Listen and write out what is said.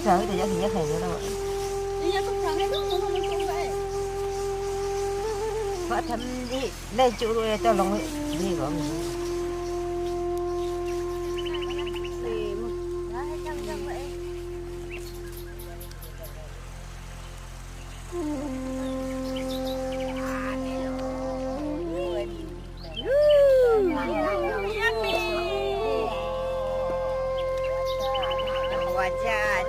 Trời thì thì nhất hình đâu. Đi nha, không thằng này không vậy. Vợ thầm đi lên chỗ rồi cho lòng đi của mình. Wajah,